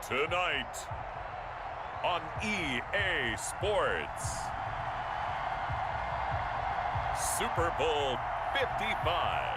Tonight on EA Sports, Super Bowl 55.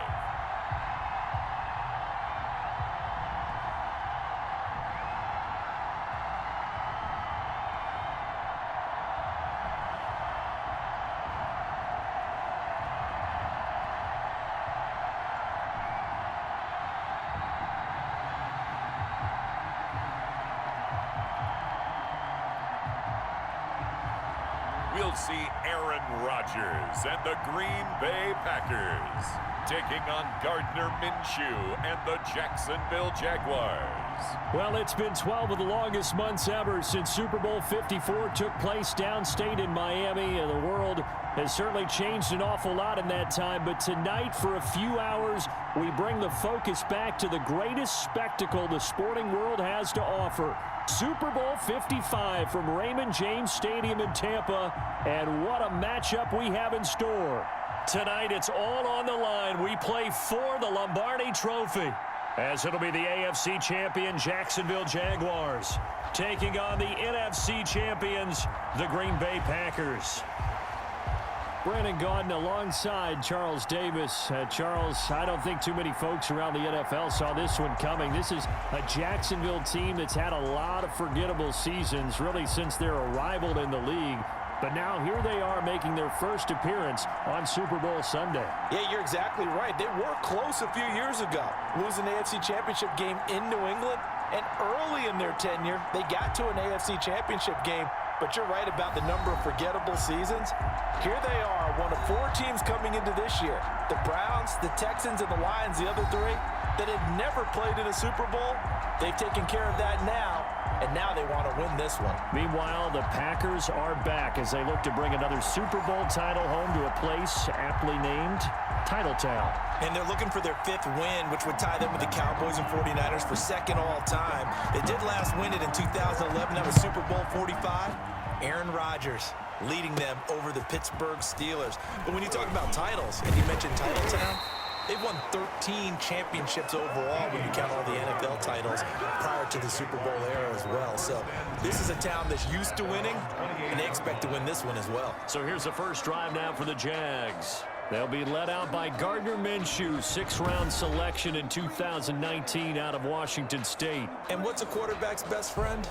We'll see Aaron Rodgers and the Green Bay Packers taking on Gardner Minshew and the Jacksonville Jaguars. Well, it's been 12 of the longest months ever since Super Bowl 54 took place downstate in Miami, and the world has certainly changed an awful lot in that time. But tonight, for a few hours, we bring the focus back to the greatest spectacle the sporting world has to offer. Super Bowl 55 from Raymond James Stadium in Tampa, and what a matchup we have in store. Tonight, it's all on the line. We play for the Lombardi Trophy, as it'll be the AFC champion Jacksonville Jaguars taking on the NFC champions, the Green Bay Packers. Brandon Gaudin alongside Charles Davis. Charles, I don't think too many folks around the NFL saw this one coming. This is a Jacksonville team that's had a lot of forgettable seasons, really since their arrival in the league. But now here they are making their first appearance on Super Bowl Sunday. Yeah, you're exactly right. They were close a few years ago, losing the AFC Championship game in New England. And early in their tenure, they got to an AFC Championship game. But you're right about the number of forgettable seasons. Here they are, one of four teams coming into this year. The Browns, the Texans, and the Lions, the other three, that had never played in a Super Bowl. They've taken care of that now, and now they want to win this one. Meanwhile, the Packers are back as they look to bring another Super Bowl title home to a place aptly named Titletown. And they're looking for their fifth win, which would tie them with the Cowboys and 49ers for second all-time. They did last win it in 2011. That was Super Bowl 45. Aaron Rodgers leading them over the Pittsburgh Steelers. But when you talk about titles, and you mentioned Titletown, they've won 13 championships overall when you count all the NFL titles prior to the Super Bowl era as well. So this is a town that's used to winning, and they expect to win this one as well. So here's the first drive now for the Jags. They'll be led out by Gardner Minshew, sixth-round selection in 2019 out of Washington State. And what's a quarterback's best friend?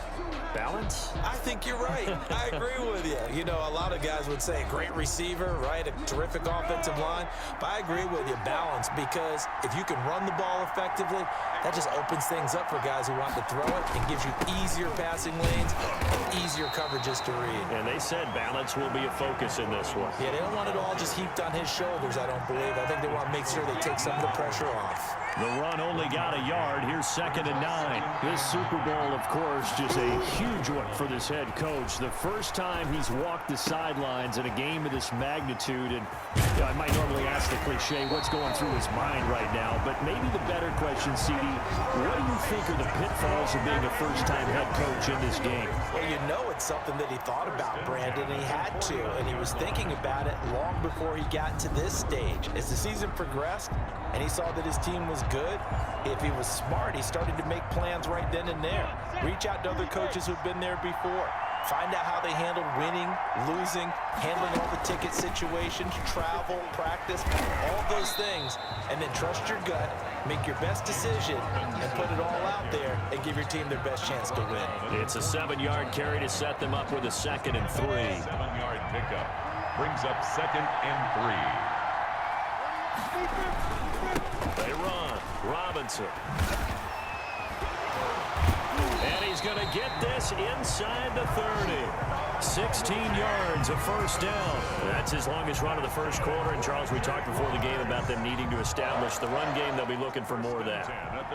Balance? I think you're right. I agree with you. You know, a lot of guys would say great receiver, right? A terrific offensive line. But I agree with you, balance, because if you can run the ball effectively, that just opens things up for guys who want to throw it and gives you easier passing lanes and easier coverages to read. And they said balance will be a focus in this one. Yeah, they don't want it all just heaped on his shoulders, I don't believe. I think they want to make sure they take some of the pressure off. The run only got a yard. Here's 2nd and 9. This Super Bowl, of course, just a huge one for this head coach. The first time he's walked the sidelines in a game of this magnitude. And you know, I might normally ask the cliche, what's going through his mind right now? But maybe the better question, CD, what do you think are the pitfalls of being a first-time head coach in this game? Well, you know it's something that he thought about, Brandon, and he had to. And he was thinking about it long before he got to this stage. As the season progressed and he saw that his team was good, if he was smart, he started to make plans right then and there. Reach out to other coaches who've been there before. Find out how they handled winning, losing, handling all the ticket situations, travel, practice, all those things. And then trust your gut, make your best decision, and put it all out there and give your team their best chance to win. It's a 7-yard carry to set them up with a 2nd and 3. 7-yard pickup brings up 2nd and 3. They run. Robinson. And he's going to get this inside the 30. 16 yards, a first down. That's his longest run of the first quarter. And, Charles, we talked before the game about them needing to establish the run game. They'll be looking for more of that.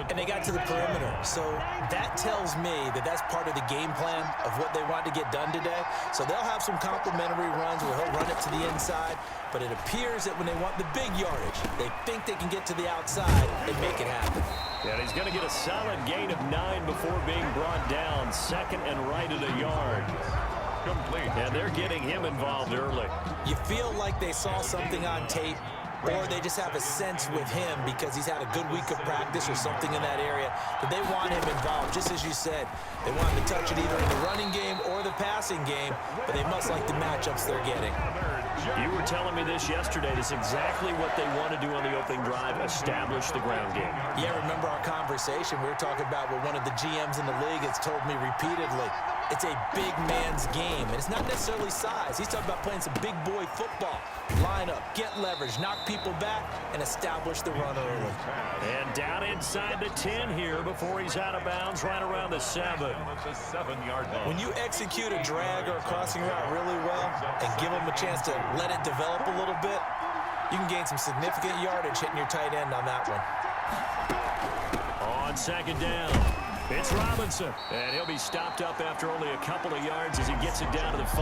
And they got to the perimeter. So that tells me that that's part of the game plan of what they want to get done today. So they'll have some complimentary runs where he'll run it to the inside. But it appears that when they want the big yardage, they think they can get to the outside and make it happen. And he's going to get a solid gain of 9 before being brought down. 2nd and right at a yard. Complete. And they're getting him involved early. You feel like they saw something on tape or they just have a sense with him because he's had a good week of practice or something in that area that they want him involved. Just as you said, they want him to touch it either in the running game or the passing game, but they must like the matchups they're getting. You were telling me this yesterday. This is exactly what they want to do on the opening drive, establish the ground game. Yeah, remember our conversation? We were talking about what one of the GMs in the league has told me repeatedly. It's a big man's game, and it's not necessarily size. He's talking about playing some big boy football. Line up, get leverage, knock people back, and establish the run early. And down inside the 10 here before he's out of bounds, right around the 7. When you execute a drag or a crossing route really well and give them a chance to let it develop a little bit, you can gain some significant yardage hitting your tight end on that one. On second down, it's Robinson, and he'll be stopped up after only a couple of yards as he gets it down to the 5.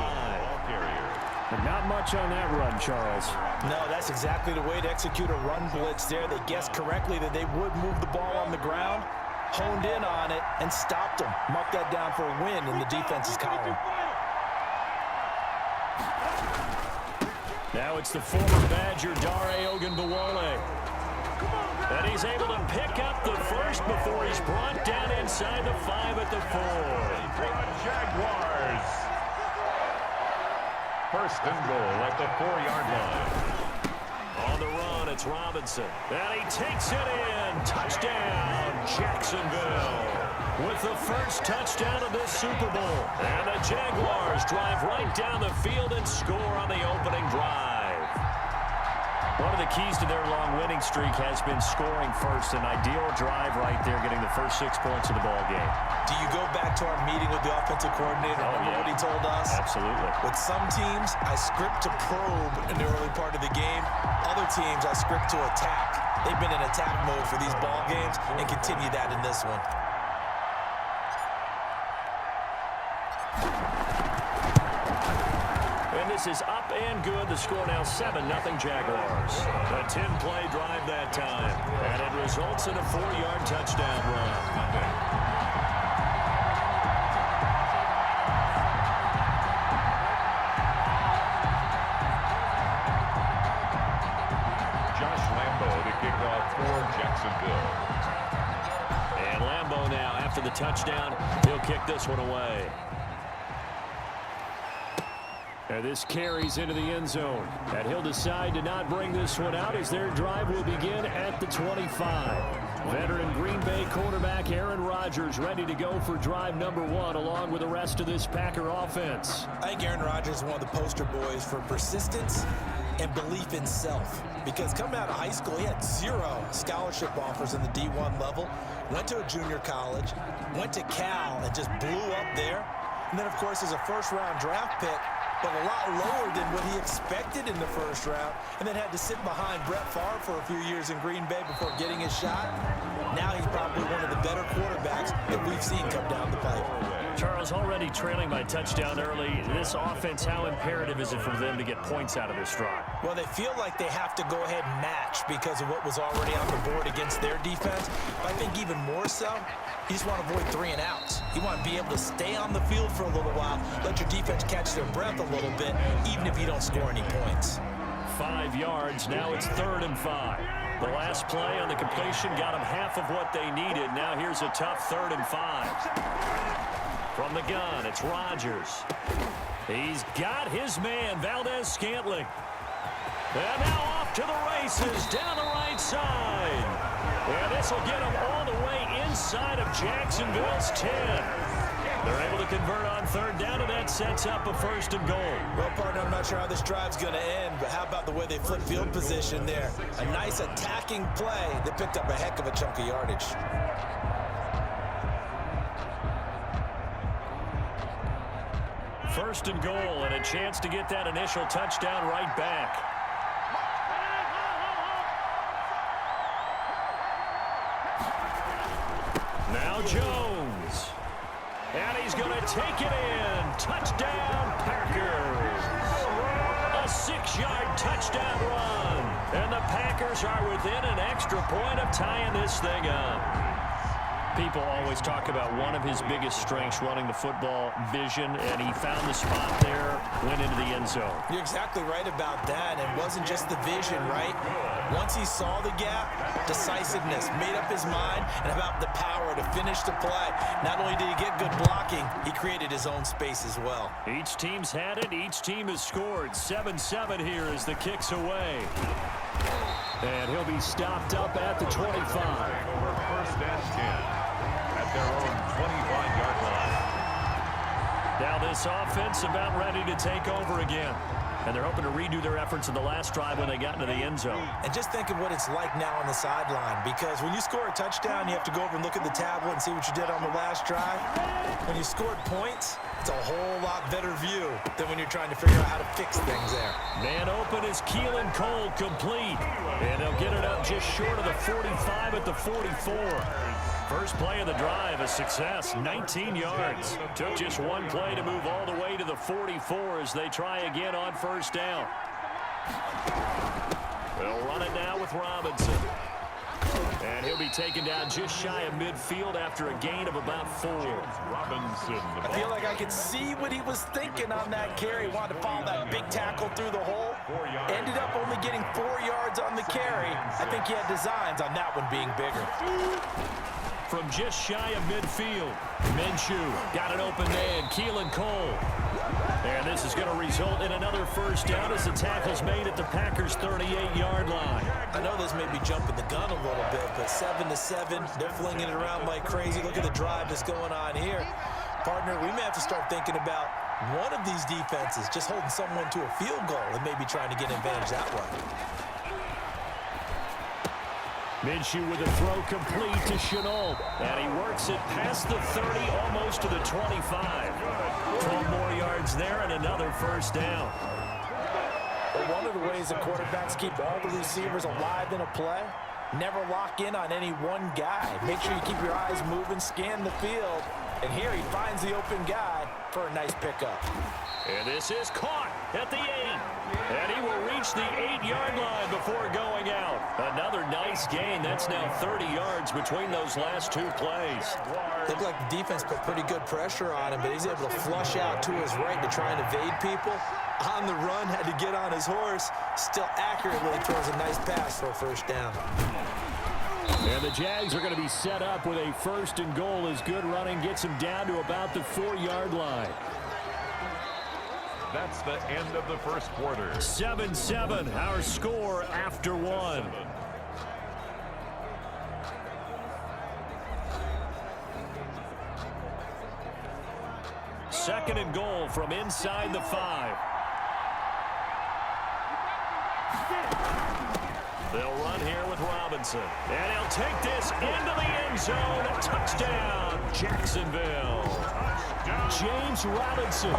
But not much on that run, Charles. No, that's exactly the way to execute a run blitz there. They guessed correctly that they would move the ball on the ground, honed in on it, and stopped them. Marked that down for a win in the defense's column. Now it's the former Badger, Dare Ogunbowale. And he's able to pick up the first before he's brought down inside the 5 at the 4. Jaguars. First and goal at the 4-yard line. On the run, it's Robinson. And he takes it in. Touchdown, Jacksonville. With the first touchdown of this Super Bowl. And the Jaguars drive right down the field and score on the opening drive. One of the keys to their long winning streak has been scoring first. An ideal drive right there, getting the first 6 points of the ball game. Do you go back to our meeting with the offensive coordinator? Remember what he told us? Absolutely. With some teams, I script to probe in the early part of the game. Other teams, I script to attack. They've been in attack mode for these ball games and continue that in this one. This is up and good. The score now 7-0 Jaguars. A 10-play drive that time. And it results in a 4-yard touchdown run. Josh Lambo to kick off for Jacksonville. And Lambo now, after the touchdown, he'll kick this one away. And this carries into the end zone. And he'll decide to not bring this one out as their drive will begin at the 25. Veteran Green Bay quarterback Aaron Rodgers ready to go for drive number 1 along with the rest of this Packer offense. I think Aaron Rodgers is one of the poster boys for persistence and belief in self. Because coming out of high school, he had 0 scholarship offers in the D1 level. Went to a junior college, went to Cal and just blew up there. And then, of course, as a first-round draft pick, but a lot lower than what he expected in the first round, and then had to sit behind Brett Favre for a few years in Green Bay before getting his shot. Now he's probably one of the better quarterbacks that we've seen come down the pipe. Charles, already trailing by touchdown early. This offense, how imperative is it for them to get points out of this drive? Well, they feel like they have to go ahead and match because of what was already on the board against their defense. But I think even more so, you just want to avoid 3 and outs. You want to be able to stay on the field for a little while, let your defense catch their breath a little bit, even if you don't score any points. 5 yards. Now it's 3rd and 5. The last play on the completion got them half of what they needed. Now here's a tough 3rd and 5. From the gun, it's Rodgers. He's got his man, Valdez-Scantling. And now off to the races, down the right side. And this will get him all the way inside of Jacksonville's 10. They're able to convert on 3rd down, and that sets up a 1st and goal. Well, partner, I'm not sure how this drive's going to end, but how about the way they flip field position there? A nice attacking play that picked up a heck of a chunk of yardage. First and goal, and a chance to get that initial touchdown right back. Now Jones. And he's going to take it in. Touchdown, Packers. A 6-yard touchdown run. And the Packers are within an extra point of tying this thing up. People always talk about one of his biggest strengths running the football, vision, and he found the spot there, went into the end zone. You're exactly right about that. It wasn't just the vision, right? Once he saw the gap, decisiveness, made up his mind, and about the power to finish the play. Not only did he get good blocking, he created his own space as well. Each team's had it. Each team has scored. 7-7 here as the kick's away. And he'll be stopped up at the 25. Over first and 10 at their own 25-yard line. Now this offense about ready to take over again. And they're hoping to redo their efforts in the last drive when they got into the end zone. And just think of what it's like now on the sideline, because when you score a touchdown, you have to go over and look at the tablet and see what you did on the last drive. When you scored points, it's a whole lot better view than when you're trying to figure out how to fix things there. Man open is Keelan Cole, complete. And they'll get it up just short of the 45 at the 44. First play of the drive, a success, 19 yards. Took just one play to move all the way to the 44 as they try again on first down. They'll run it now with Robinson. And he'll be taken down just shy of midfield after a gain of about 4. Robinson. I feel like I could see what he was thinking on that carry. Wanted to follow that big tackle through the hole. Ended up only getting 4 yards on the carry. I think he had designs on that one being bigger. From just shy of midfield, Minshew got an open man, Keelan Cole. And this is going to result in another first down as the tackle's made at the Packers' 38-yard line. I know this may be jumping the gun a little bit, but 7-7, they're flinging it around like crazy. Look at the drive that's going on here. Partner, we may have to start thinking about one of these defenses just holding someone to a field goal and maybe trying to get an advantage that way. Minshew with a throw complete to Shenault. And he works it past the 30, almost to the 25. 12 more yards there and another first down. But one of the ways that quarterbacks keep all the receivers alive in a play, never lock in on any one guy. Make sure you keep your eyes moving, scan the field. And here he finds the open guy for a nice pickup. And this is caught at the 8. And he will reach the 8-yard line before going out. Another nice gain. That's now 30 yards between those last two plays. Looked like the defense put pretty good pressure on him, but he's able to flush out to his right to try and evade people. On the run, had to get on his horse. Still accurately throws a nice pass for a first down. And the Jags are going to be set up with a first and goal as good running gets him down to about the 4-yard line. That's the end of the first quarter. 7-7, our score after one. Second and goal from inside the 5. They'll run here with Robinson. And he'll take this into the end zone. Touchdown, Jacksonville. James Robinson,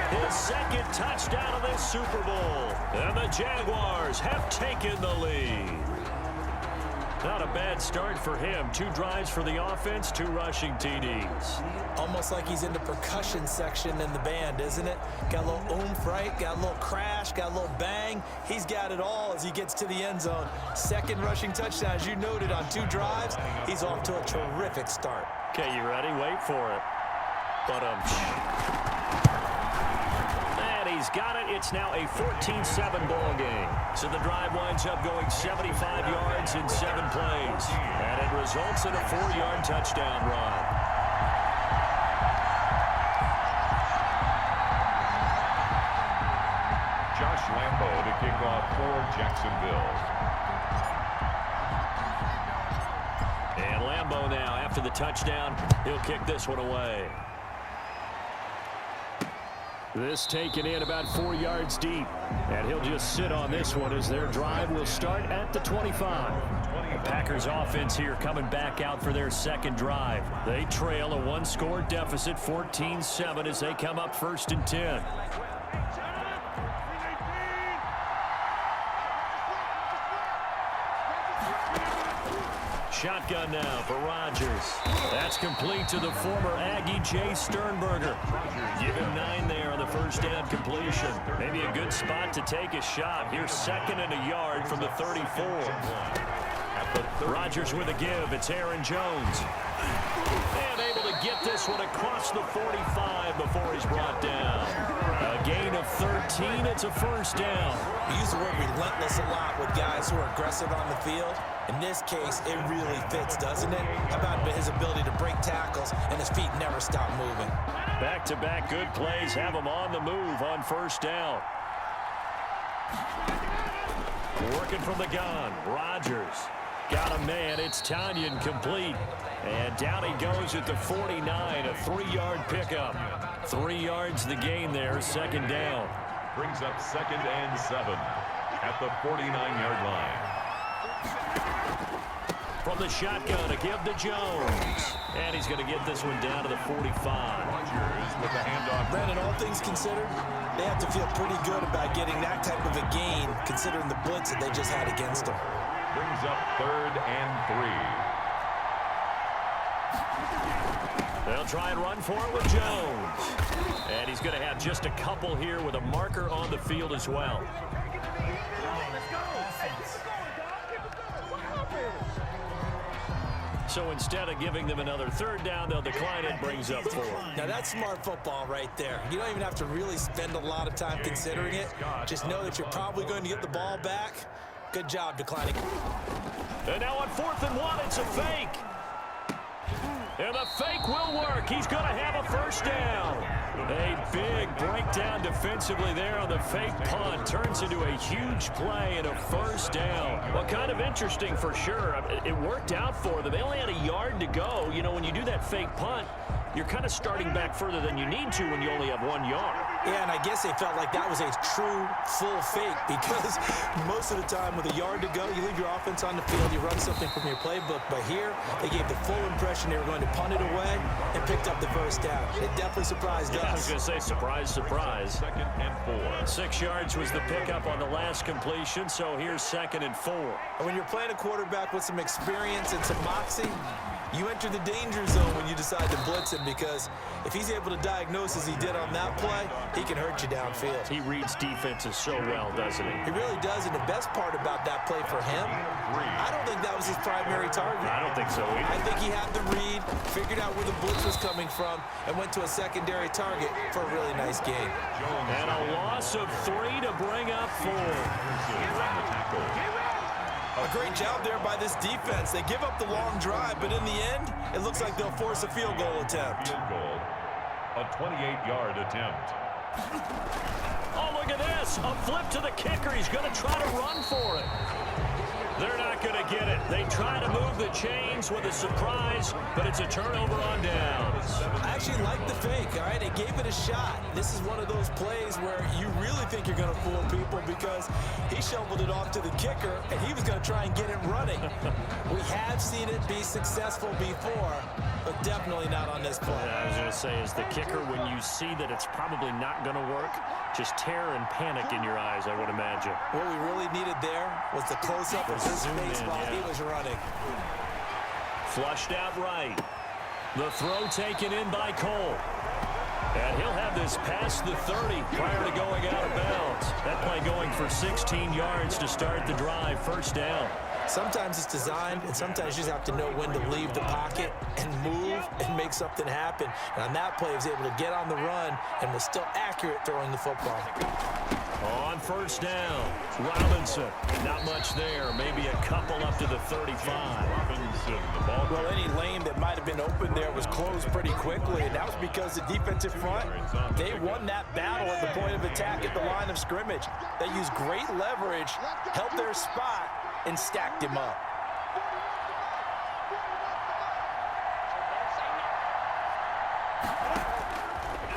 his second touchdown of this Super Bowl. And the Jaguars have taken the lead. Not a bad start for him. 2 drives for the offense, 2 rushing TDs. Almost like he's in the percussion section in the band, isn't it? Got a little oomph, right? Got a little crash, got a little bang. He's got it all as he gets to the end zone. Second rushing touchdown, as you noted, on 2 drives. He's off to a terrific start. Okay, you ready? Wait for it. But and he's got it. It's now a 14-7 ball game. So the drive winds up going 75 yards in 7 plays. And it results in a 4-yard touchdown run. Josh Lambo to kick off for Jacksonville. And Lambo now, after the touchdown, he'll kick this one away. This taken in about 4 yards deep. And he'll just sit on this one as their drive will start at the 25. The Packers offense here coming back out for their second drive. They trail a 1-score deficit, 14-7, as they come up first and 10. Shotgun now for Rodgers. That's complete to the former Aggie, Jay Sternberger. Give him 9 there on the first down completion. Maybe a good spot to take a shot. Here's 2nd and a yard from the 34. At the Rodgers with a give. It's Aaron Jones. And able to get this one across the 45 before he's brought down. A gain of 13. It's a first down. We use the word relentless a lot with guys who are aggressive on the field. In this case, it really fits, doesn't it? How about his ability to break tackles and his feet never stop moving? Back-to-back good plays have him on the move on first down. Working from the gun. Rodgers. Got a man. It's Tanyan complete. And down he goes at the 49. A 3-yard pickup. 3 yards the gain there. Second down. Brings up 2nd and 7 at the 49-yard line. From the shotgun, a give to Jones. And he's going to get this one down to the 45. Rodgers with the handoff. Brandon, all things considered, they have to feel pretty good about getting that type of a gain, considering the blitz that they just had against them. Brings up 3rd and 3. They'll try and run for it with Jones. And he's going to have just a couple here with a marker on the field as well. So instead of giving them another third down, they'll decline it. Brings up 4. Now that's smart football right there. You don't even have to really spend a lot of time considering it. Just know that you're probably going to get the ball back. Good job declining. And now on 4th and 1, it's a fake. And the fake will work. He's going to have a first down. A big breakdown defensively there on the fake punt. Turns into a huge play and a first down. Well, kind of interesting for sure. It worked out for them. They only had a yard to go. You know, when you do that fake punt, you're kind of starting back further than you need to when you only have 1 yard. Yeah, and I guess they felt like that was a true full fake because most of the time with a yard to go, you leave your offense on the field, you run something from your playbook. But here, they gave the full impression they were going to punt it away and picked up the first down. It definitely surprised us. I was going to say, surprise, surprise. 2nd and 4. 6 yards was the pickup on the last completion, so here's 2nd and 4. And when you're playing a quarterback with some experience and some moxie, you enter the danger zone when you decide to blitz him because if he's able to diagnose as he did on that play, he can hurt you downfield. He reads defenses so well, doesn't he? He really does, and the best part about that play for him, I don't think that was his primary target. I don't think so either. I think he had the read, figured out where the blitz was coming from, and went to a secondary target for a really nice gain. And a loss of 3 to bring up 4. A great job there by this defense. They give up the long drive, but in the end, it looks like they'll force a field goal attempt. Field goal, a 28-yard attempt. Oh, look at this. A flip to the kicker. He's going to try to run for it. They're not going to get it. They try to move the chains with a surprise, but it's a turnover on downs. I actually like the fake, all right? They gave it a shot. This is one of those plays where you really think you're going to fool people because he shoveled it off to the kicker, and he was going to try and get it running. We have seen it be successful before, but definitely not on this play. I was going to say, as the kicker, when you see that it's probably not going to work, just terror and panic in your eyes, I would imagine. What we really needed there was the close-up of his face while he was running. Flushed out right. The throw taken in by Cole. And he'll have this past the 30 prior to going out of bounds. That play going for 16 yards to start the drive. First down. Sometimes it's designed, and sometimes you just have to know when to leave the pocket and move and make something happen. And on that play, he was able to get on the run and was still accurate throwing the football. On first down, Robinson. Not much there. Maybe a couple up to the 35. Robinson, the ball. Well, any lane that might have been open there was closed pretty quickly, and that was because the defensive front, they won that battle at the point of attack at the line of scrimmage. They used great leverage, held their spot, and stacked him up.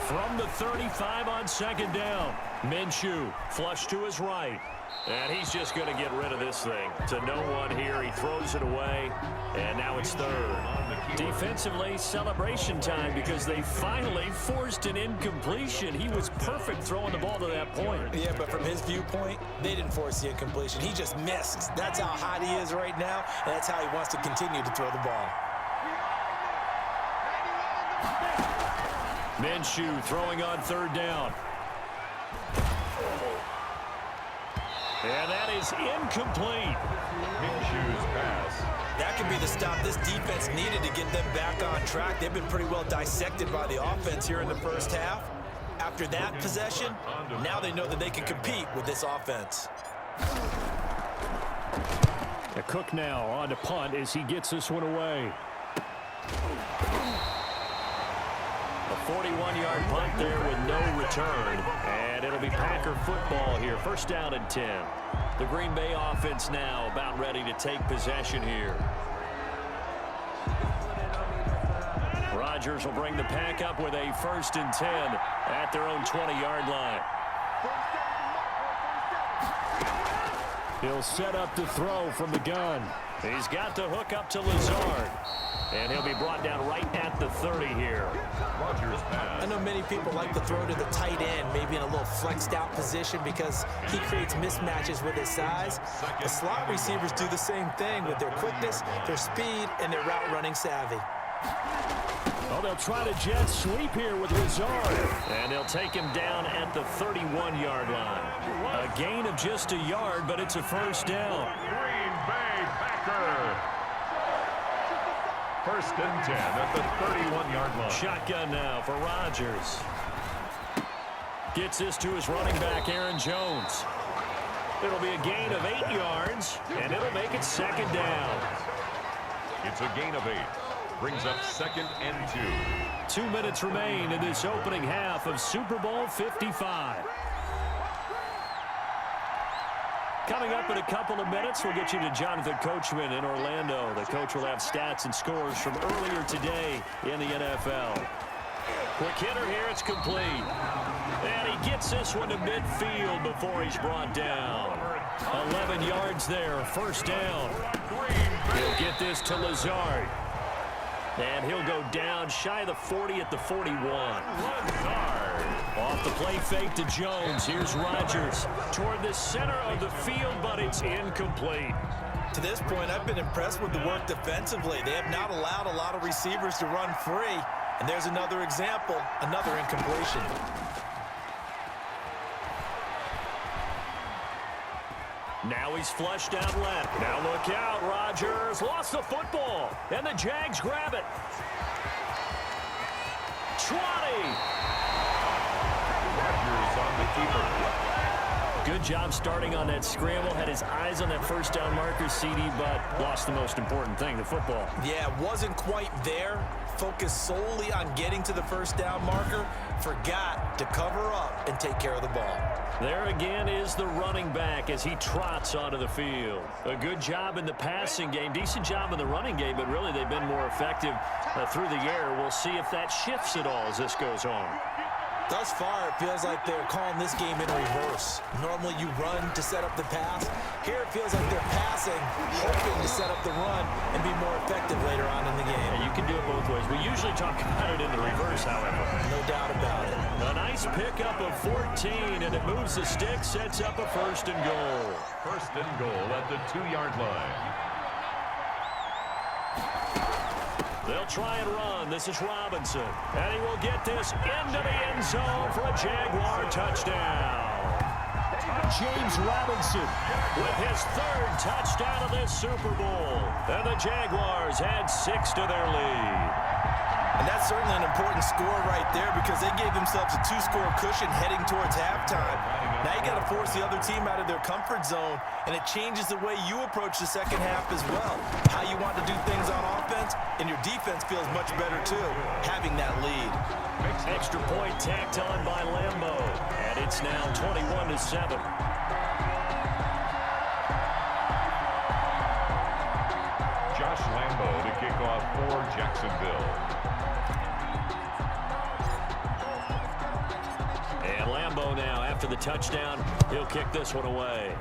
From the 35 on second down, Minshew flush to his right. And he's just going to get rid of this thing. To no one here. He throws it away. And now it's third. Defensively, celebration time because they finally forced an incompletion. He was perfect throwing the ball to that point. Yeah, but from his viewpoint, they didn't force the incompletion. He just missed. That's how hot he is right now, and that's how he wants to continue to throw the ball. Minshew throwing on third down. And that is incomplete. Minshew's pass. could be the stop this defense needed to get them back on track. They've been pretty well dissected by the offense here in the first half. After that possession, now they know that they can compete with this offense. The Cook now on to punt as he gets this one away. A 41-yard punt there with no return. And it'll be Packer football here. First down and 10. The Green Bay offense now about ready to take possession here. Rodgers will bring the pack up with a 1st and 10 at their own 20-yard line. He'll set up the throw from the gun. He's got the hook up to Lazard. And he'll be brought down right at the 30 here. Rodgers pass. I know many people like to throw to the tight end, maybe in a little flexed out position because he creates mismatches with his size. The slot receivers do the same thing with their quickness, their speed, and their route running savvy. Oh, they'll try to jet sweep here with Lazard. And they'll take him down at the 31-yard line. A gain of just a yard, but it's a first down. Green Bay Packer. 1st and 10 at the 31-yard line. Shotgun now for Rodgers. Gets this to his running back, Aaron Jones. It'll be a gain of 8 yards, and it'll make it 2nd down. It's a gain of 8. Brings up 2nd and 2. 2 minutes remain in this opening half of Super Bowl 55. Coming up in a couple of minutes, we'll get you to Jonathan Coachman in Orlando. The coach will have stats and scores from earlier today in the NFL. Quick hitter here, it's complete. And he gets this one to midfield before he's brought down. 11 yards there, 1st down. He'll get this to Lazard. And he'll go down shy of the 40 at the 41. Lazard. Off the play fake to Jones. Here's Rodgers toward the center of the field, but it's incomplete. To this point, I've been impressed with the work defensively. They have not allowed a lot of receivers to run free. And there's another example, another incompletion. Now he's flushed out left. Now look out, Rodgers lost the football, and the Jags grab it. 20. Rodgers on the keeper. Good job starting on that scramble. Had his eyes on that 1st down marker, CD, but lost the most important thing, the football. Yeah, wasn't quite there. Focused solely on getting to the 1st down marker. Forgot to cover up and take care of the ball. There again is the running back as he trots onto the field. A good job in the passing game. Decent job in the running game, but really they've been more effective through the air. We'll see if that shifts at all as this goes on. Thus far, it feels like they're calling this game in reverse. Normally you run to set up the pass. Here it feels like they're passing, hoping to set up the run and be more effective later on in the game. Yeah, you can do it both ways. We usually talk about it in the reverse, however. No doubt about it. A nice pickup of 14, and it moves the stick, sets up a 1st and goal. 1st and goal at the 2-yard line. They'll try and run. This is Robinson. And he will get this into the end zone for a Jaguar touchdown. James Robinson with his 3rd touchdown of this Super Bowl. And the Jaguars add 6 to their lead. And that's certainly an important score right there because they gave themselves a 2-score cushion heading towards halftime. Now you got to force the other team out of their comfort zone, and it changes the way you approach the second half as well. How you want to do things on offense, and your defense feels much better too, having that lead. Extra point tacked on by Lambeau, and it's now 21-7. Josh Lambeau to kick off for Jacksonville. And Lambeau now, after the touchdown, he'll kick this one away.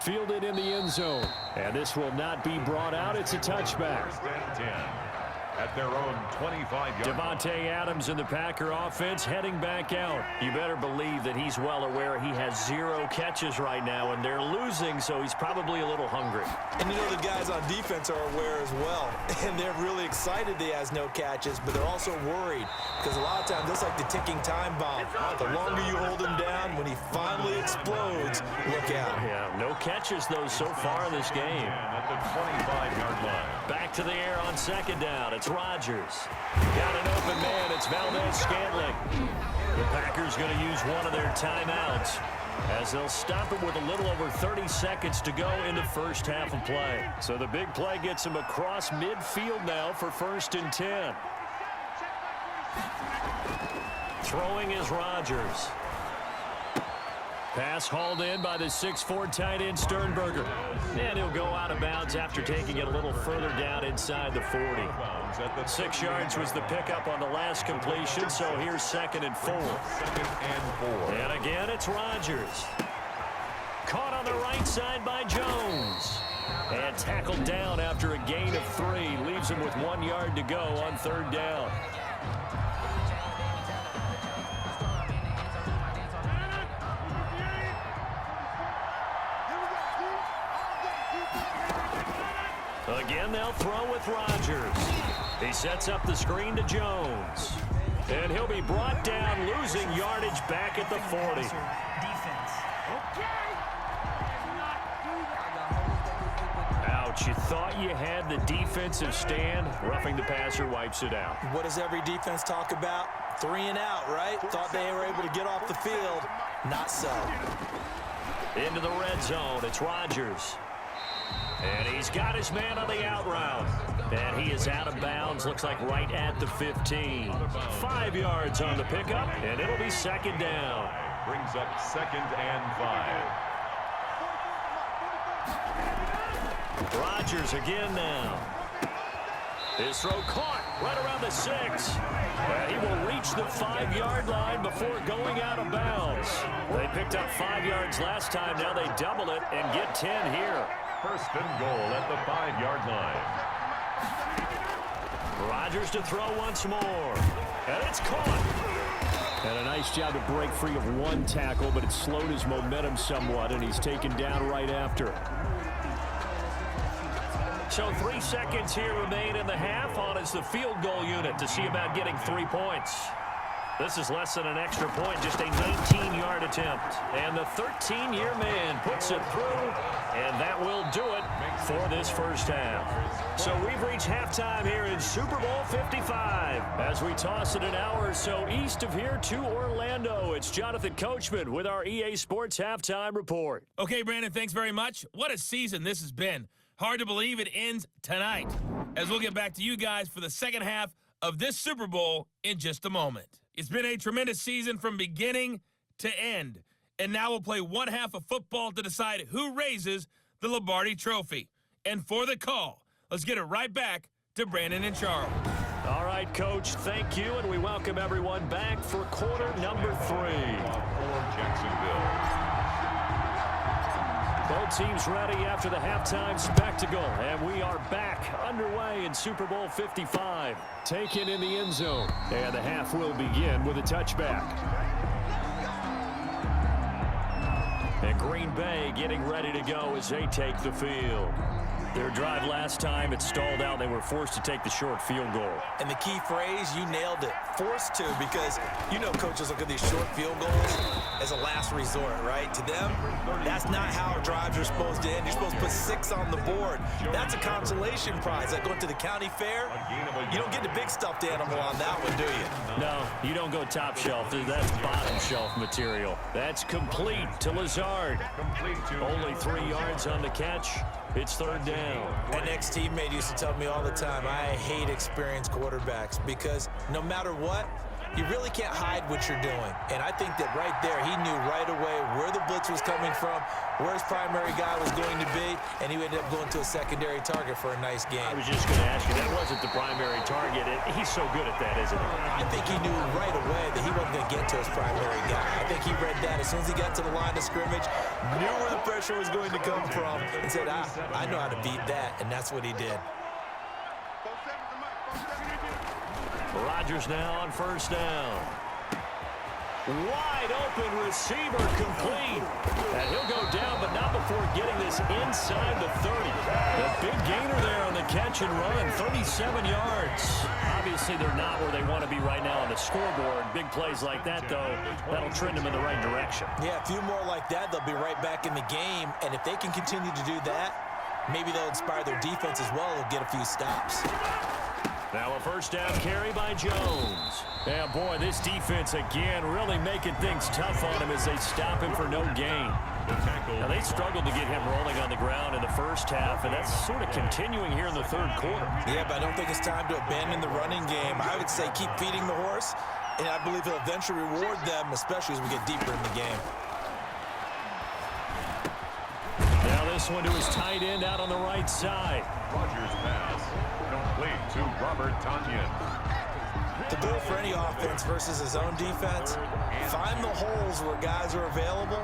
Fielded in the end zone. And this will not be brought out. It's a touchback. 1st and 10. at their own 25-yard line. Devontae Adams in the Packer offense heading back out. You better believe that he's well aware he has 0 catches right now, and they're losing, so he's probably a little hungry. And you know the guys on defense are aware as well, and they're really excited he has no catches, but they're also worried because a lot of times that's like the ticking time bomb. The longer you hold him down, when he finally explodes, look out. Yeah, no catches, though, so far in this game. At the 25-yard line. Back to the air on second down. It's Rodgers. Got an open man. It's Valdez-Scantling. The Packers going to use one of their timeouts as they'll stop it with a little over 30 seconds to go in the first half of play. So the big play gets him across midfield now for 1st and 10. Throwing is Rodgers. Pass hauled in by the 6'4" tight end Sternberger. And he'll go out of bounds after taking it a little further down inside the 40. 6 yards was the pickup on the last completion, so here's 2nd and 4. And again, it's Rodgers. Caught on the right side by Jones. And tackled down after a gain of 3. Leaves him with 1 yard to go on 3rd down. Again, they'll throw with Rodgers. He sets up the screen to Jones. And he'll be brought down, losing yardage back at the 40. Ouch, you thought you had the defensive stand. Roughing the passer wipes it out. What does every defense talk about? 3 and out, right? Thought they were able to get off the field. Not so. Into the red zone, it's Rodgers. And he's got his man on the out route. And he is out of bounds, looks like right at the 15. 5 yards on the pickup, and it'll be 2nd down. Brings up 2nd and 5. Rodgers again now. His throw caught right around the 6. And he will reach the 5-yard line before going out of bounds. They picked up 5 yards last time. Now they double it and get 10 here. 1st and goal at the 5-yard line. Rodgers to throw once more. And it's caught. And a nice job to break free of 1 tackle, but it slowed his momentum somewhat, and he's taken down right after. So 3 seconds here remain in the half. On is the field goal unit to see about getting 3 points. This is less than an extra point, just a 19-yard attempt. And the 13-year man puts it through, and that will do it for this first half. So we've reached halftime here in Super Bowl 55. As we toss it an hour or so east of here to Orlando, it's Jonathan Coachman with our EA Sports Halftime Report. Okay, Brandon, thanks very much. What a season this has been. Hard to believe it ends tonight, as we'll get back to you guys for the second half of this Super Bowl in just a moment. It's been a tremendous season from beginning to end, and now we'll play one half of football to decide who raises the Lombardi Trophy. And for the call, let's get it right back to Brandon and Charles. All right, Coach, thank you, and we welcome everyone back for quarter number 3. Jacksonville. Both teams ready after the halftime spectacle, and we are back underway in Super Bowl 55. Taken in the end zone, and the half will begin with a touchback. And Green Bay getting ready to go as they take the field. Their drive last time, it stalled out. They were forced to take the short field goal. And the key phrase, you nailed it, forced to, because you know coaches look at these short field goals as a last resort, right? To them, that's not how drives are supposed to end. You're supposed to put 6 on the board. That's a consolation prize. Like going to the county fair, you don't get the big stuffed animal on that one, do you? No, you don't go top shelf. That's bottom shelf material. That's complete to Lazard. Only 3 yards on the catch. It's 3rd down. An ex-teammate used to tell me all the time, I hate experienced quarterbacks because no matter what, you really can't hide what you're doing. And I think that right there, he knew right away where the blitz was coming from, where his primary guy was going to be, and he ended up going to a secondary target for a nice game. I was just going to ask you, that wasn't the primary target. He's so good at that, isn't he? I think he knew right away that he wasn't going to get to his primary guy. I think he read that as soon as he got to the line of scrimmage, knew where the pressure was going to come from, and said, I know how to beat that, and that's what he did. Rodgers now on first down. Wide open receiver complete. And he'll go down, but not before getting this inside the 30. A big gainer there on the catch and run, 37 yards. Obviously, they're not where they want to be right now on the scoreboard. Big plays like that, though, that'll trend them in the right direction. Yeah, a few more like that, they'll be right back in the game. And if they can continue to do that, maybe they'll inspire their defense as well. They'll get a few stops. Now a first down carry by Jones. Yeah, boy, this defense again really making things tough on him as they stop him for no gain. Now they struggled to get him rolling on the ground in the first half, and that's sort of continuing here in the third quarter. Yeah, but I don't think it's time to abandon the running game. I would say keep feeding the horse, and I believe he'll eventually reward them, especially as we get deeper in the game. Now this one to his tight end out on the right side. Rodgers pass complete to Robert Tonyan. The goal for any offense versus his own defense, find the holes where guys are available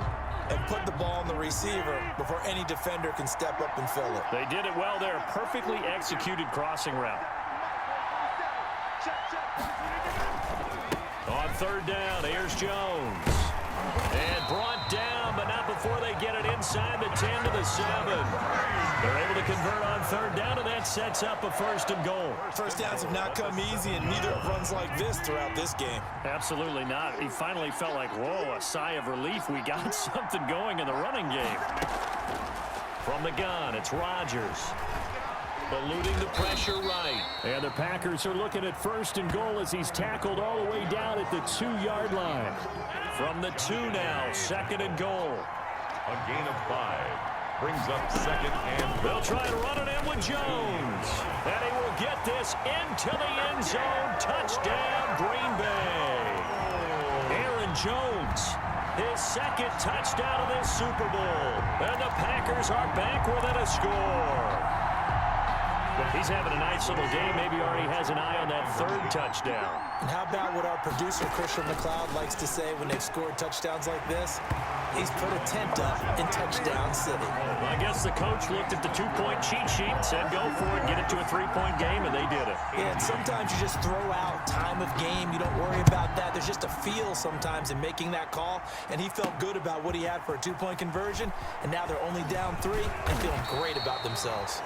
and put the ball on the receiver before any defender can step up and fill it. They did it well there. Perfectly executed crossing route. On third down, here's Jones. And brought down, but not before they get it inside the 10 to the 7. They're able to convert on third down, and that sets up a first and goal. First downs have not come easy, and neither have runs like this throughout this game. Absolutely not. He finally felt like, whoa, a sigh of relief. We got something going in the running game. From the gun, it's Rodgers. Eluding the pressure right. And the Packers are looking at first and goal as he's tackled all the way down at the 2-yard line. From the 2 now, second and goal. A gain of 5. Brings up second and They'll try and run it in with Jones. And he will get this into the end zone. Touchdown, Green Bay. Aaron Jones, his second touchdown of this Super Bowl. And the Packers are back within a score. He's having a nice little game. Maybe already has an eye on that third touchdown. And how about what our producer, Christian McLeod, likes to say when they've scored touchdowns like this? He's put a tent up in Touchdown City. Well, I guess the coach looked at the 2-point cheat sheet and said, go for it, get it to a 3-point game, and they did it. Yeah, and sometimes you just throw out time of game. You don't worry about that. There's just a feel sometimes in making that call, and he felt good about what he had for a 2-point conversion, and now they're only down 3 and feeling great about themselves.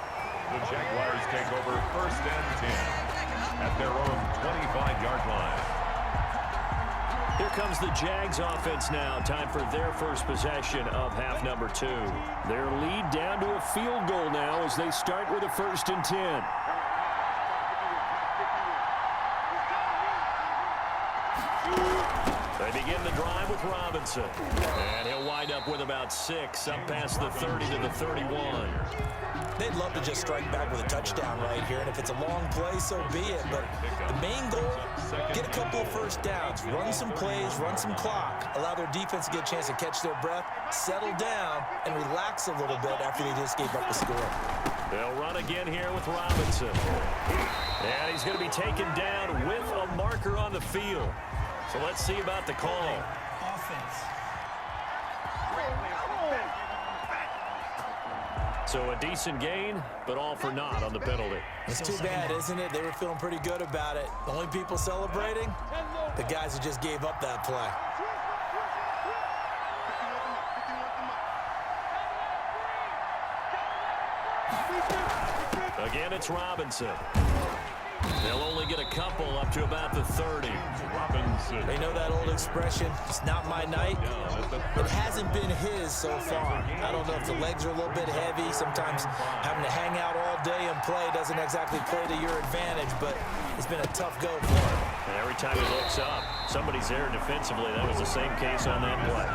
the Jaguars take over first and 10 at their own 25-yard line. Here comes the Jags offense now. Time for their first possession of half number 2. Their lead down to a field goal now as they start with a first and 10. They begin the drive with Robinson. And he'll wind up with about 6, up past the 30 to the 31. They'd love to just strike back with a touchdown right here, and if it's a long play, so be it. But the main goal, get a couple of first downs, run some plays, run some clock, allow their defense to get a chance to catch their breath, settle down, and relax a little bit after they just gave up the score. They'll run again here with Robinson. And he's going to be taken down with a marker on the field. So let's see about the call. Offense. So a decent gain, but all for naught on the penalty. It's too bad, isn't it? They were feeling pretty good about it. The only people celebrating, the guys who just gave up that play. Again, it's Robinson. They'll only get a couple up to about the 30. Robinson. They know that old expression, it's not my night. It hasn't been his so far. I don't know if the legs are a little bit heavy. Sometimes having to hang out all day and play doesn't exactly play to your advantage, but it's been a tough go for him. And every time he looks up, somebody's there defensively. That was the same case on that play.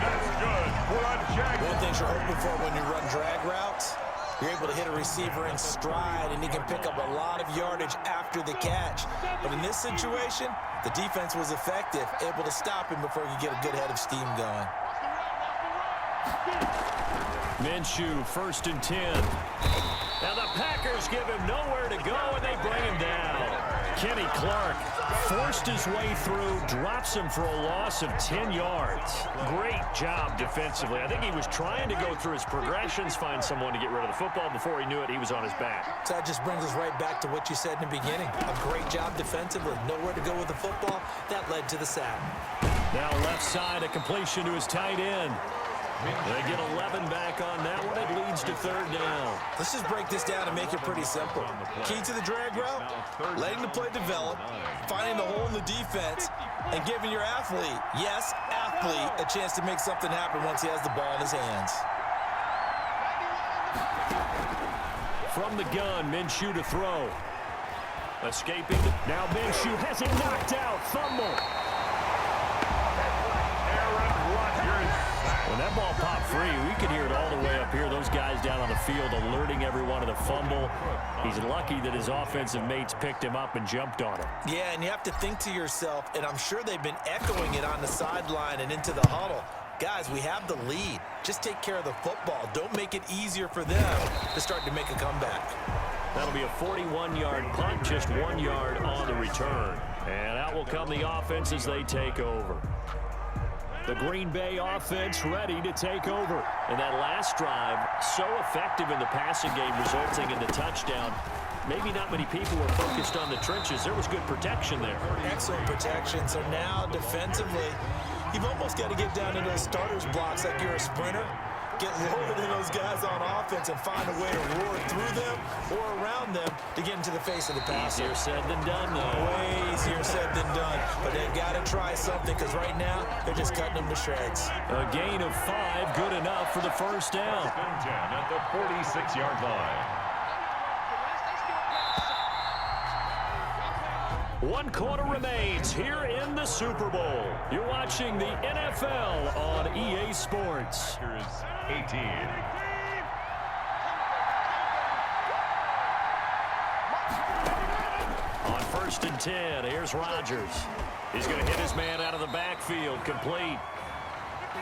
That's good. We're on Jags. One thing you're hoping for when you run drag routes, you're able to hit a receiver in stride, and he can pick up a lot of yardage after the catch. But in this situation, the defense was effective, able to stop him before he could get a good head of steam going. Minshew, first and 10. Now the Packers give him nowhere to go, and they bring him down. Kenny Clark forced his way through, drops him for a loss of 10 yards. Great job defensively. I think he was trying to go through his progressions, find someone to get rid of the football. Before he knew it, he was on his back. So that just brings us right back to what you said in the beginning. A great job defensively. Nowhere to go with the football. That led to the sack. Now left side, a completion to his tight end. They get 11 back on that one. It leads to third down. Let's just break this down and make it pretty simple. Key to the drag route, letting the play develop, finding the hole in the defense, and giving your athlete, yes, athlete, a chance to make something happen once he has the ball in his hands. From the gun, Minshew to throw. Escaping. Now Minshew has it knocked out. Fumble. When that ball popped free, we could hear it all the way up here. Those guys down on the field alerting everyone of the fumble. He's lucky that his offensive mates picked him up and jumped on him. Yeah, and you have to think to yourself, and I'm sure they've been echoing it on the sideline and into the huddle. Guys, we have the lead. Just take care of the football. Don't make it easier for them to start to make a comeback. That'll be a 41-yard punt, just 1 yard on the return. And out will come the offense as they take over. The Green Bay offense ready to take over. And that last drive, so effective in the passing game, resulting in the touchdown. Maybe not many people were focused on the trenches. There was good protection there. Excellent protection. So now defensively, you've almost got to get down to those starters blocks like you're a sprinter. Get lower than those guys on offense and find a way to roar through them or around them to get into the face of the passer. Easier said than done, though. Way easier said than done. But they've got to try something because right now they're just cutting them to shreds. A gain of 5, good enough for the first down. At the 46-yard line. 1 quarter remains here in the Super Bowl. You're watching the NFL on EA Sports. Here's 18. On 1st and 10, here's Rodgers. He's going to hit his man out of the backfield, complete.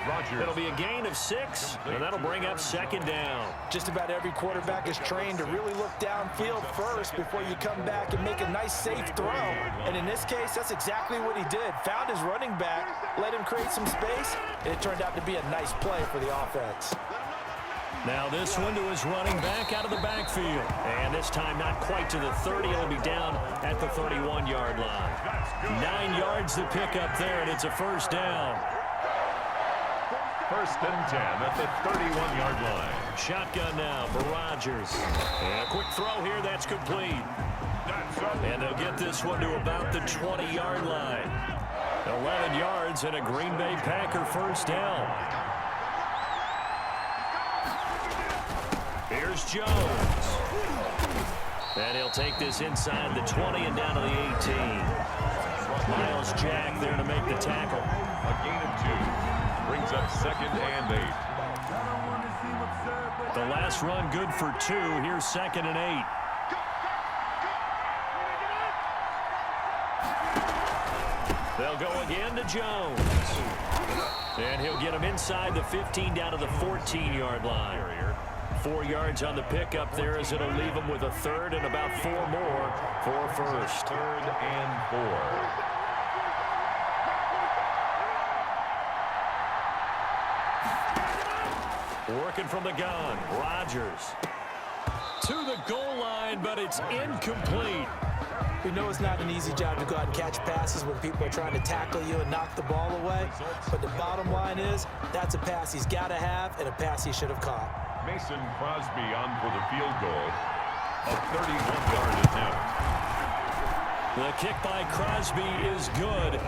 Rodgers. It'll be a gain of 6, and that'll bring up 2nd down. Just about every quarterback is trained to really look downfield first before you come back and make a nice, safe throw. And in this case, that's exactly what he did. Found his running back, let him create some space, and it turned out to be a nice play for the offense. Now this one to his running back out of the backfield. And this time not quite to the 30. It'll be down at the 31-yard line. 9 yards to pick up there, and it's a first down. 1st and 10 at the 31-yard line. Shotgun now for Rodgers. And a quick throw here, that's complete. And they'll get this one to about the 20-yard line. 11 yards and a Green Bay Packer first down. Here's Jones. And he'll take this inside the 20 and down to the 18. Miles Jack there to make the tackle. A gain of 2. Brings up 2nd and 8. The last run good for 2. Here's 2nd and 8. They'll go again to Jones. And he'll get him inside the 15 down to the 14-yard line. 4 yards on the pickup there as it'll leave him with a 3rd and about 4 more for first. 3rd and 4. Working from the gun, Rodgers. To the goal line, but it's incomplete. We know it's not an easy job to go out and catch passes when people are trying to tackle you and knock the ball away. But the bottom line is, that's a pass he's got to have and a pass he should have caught. Mason Crosby on for the field goal. A 31-yard attempt. The kick by Crosby is good.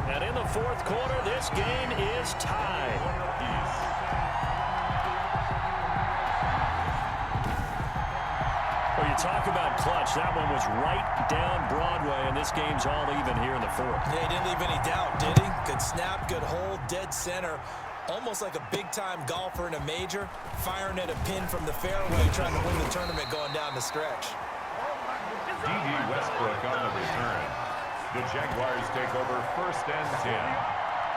And in the 4th quarter, this game is tied. Well, you talk about clutch. That one was right down Broadway, and this game's all even here in the 4th. Yeah, he didn't leave any doubt, did he? Good snap, good hold, dead center. Almost like a big-time golfer in a major, firing at a pin from the fairway, trying to win the tournament going down the stretch. D.D. Westbrook on the return. The Jaguars take over 1st and 10.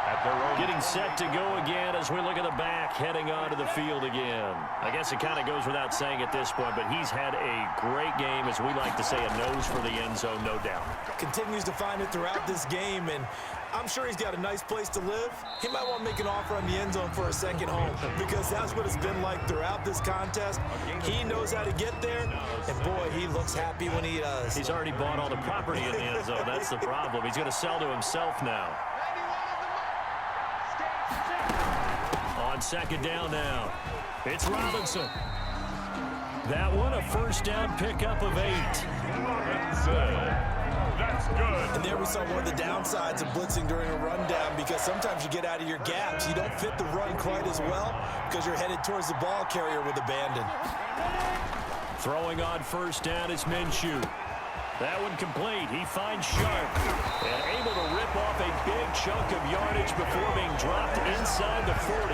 at their own. Getting set to go again as we look at the back, heading onto the field again. I guess it kind of goes without saying at this point, but he's had a great game, as we like to say, a nose for the end zone, no doubt. Continues to find it throughout this game, and I'm sure he's got a nice place to live. He might want to make an offer on the end zone for a second home, because that's what it's been like throughout this contest. He knows how to get there, and boy, he looks happy when he does. He's already bought all the property in the end zone. That's the problem. He's going to sell to himself now. On second down now, it's Robinson. That one, a first down pickup of 8. That's good. And there we saw one of the downsides of blitzing during a rundown, because sometimes you get out of your gaps. You don't fit the run quite as well because you're headed towards the ball carrier with abandon. Throwing on first down is Minshew. That one complete. He finds Sharp and able to rip off a big chunk of yardage before being dropped inside the 40.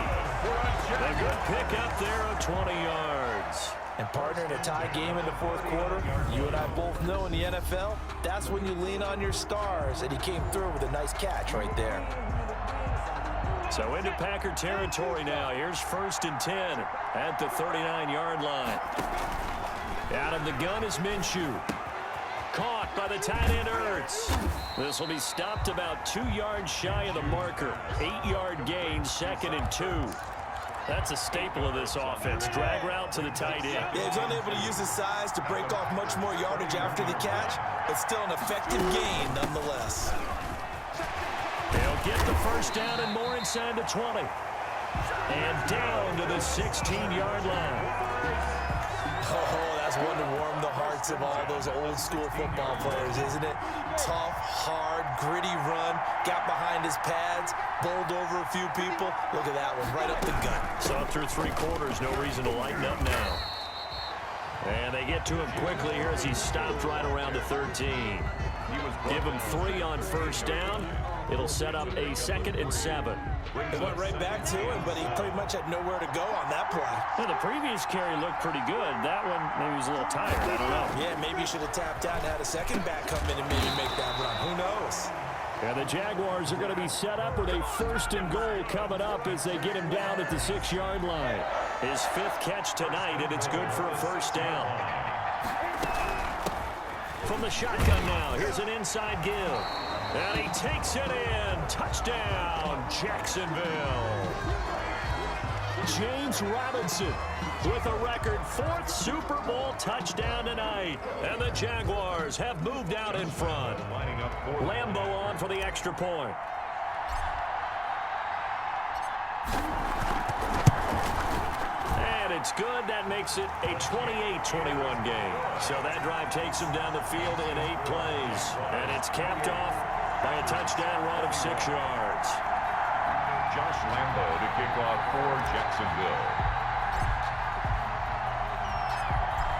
A good pickup there of 20 yards. And partner, in a tie game in the fourth quarter, you and I both know in the NFL, that's when you lean on your stars, and he came through with a nice catch right there. So into Packer territory now. Here's first and 10 at the 39-yard line. Out of the gun is Minshew. Caught by the tight end Ertz. This will be stopped about 2 yards shy of the marker. 8-yard gain, second and 2. That's a staple of this offense. Drag route to the tight end. Yeah, he's unable to use his size to break off much more yardage after the catch, but still an effective gain nonetheless. They'll get the first down and more inside the 20. And down to the 16-yard line. Oh, that's one to warm the hearts of all those old-school football players, isn't it? Tough, hard, gritty run, got behind his pads, bowled over a few people. Look at that one, right up the gut. So through 3 quarters, no reason to lighten up now. And they get to him quickly here as he stopped right around the 13. Give him 3 on first down. It'll set up a 2nd and 7. It went right back to him, but he pretty much had nowhere to go on that play. Well, the previous carry looked pretty good. That one, maybe he was a little tired. I don't know. Yeah, maybe he should have tapped out and had a second back come in and maybe make that run. Who knows? And the Jaguars are going to be set up with a first and goal coming up as they get him down at the 6-yard line. His 5th catch tonight, and it's good for a first down. From the shotgun now, here's an inside give. And he takes it in. Touchdown, Jacksonville. James Robinson with a record 4th Super Bowl touchdown tonight. And the Jaguars have moved out in front. Lambeau on for the extra point. And it's good. That makes it a 28-21 game. So that drive takes them down the field in 8 plays. And it's capped off by a touchdown run of 6 yards. Josh Lambeau to kick off for Jacksonville.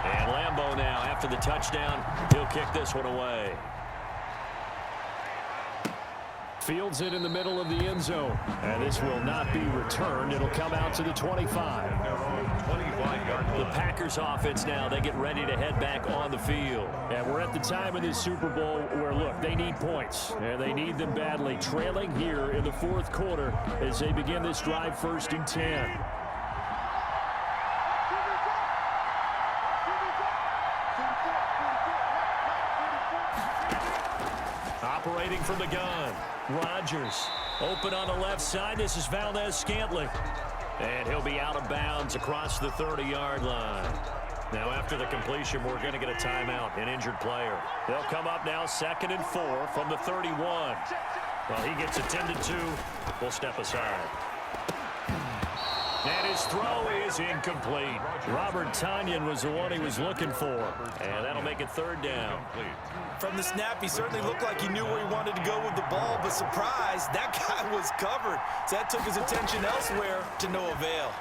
And Lambeau now, after the touchdown, he'll kick this one away. Fields it in the middle of the end zone. And this will not be returned. It'll come out to the 25. The Packers offense now, they get ready to head back on the field. And we're at the time of this Super Bowl where, look, they need points. And they need them badly. Trailing here in the 4th quarter as they begin this drive, first and 10. Operating from the gun, Rodgers. Open on the left side. This is Valdez-Scantling. And he'll be out of bounds across the 30-yard line. Now, after the completion, we're going to get a timeout, an injured player. They'll come up now, 2nd and 4 from the 31. Well, he gets attended to. We'll step aside. And his throw is incomplete. Robert Tonyan was the one he was looking for. And that'll make it 3rd down. From the snap, he certainly looked like he knew where he wanted to go with the ball, but surprise, that guy was covered. So that took his attention elsewhere to no avail.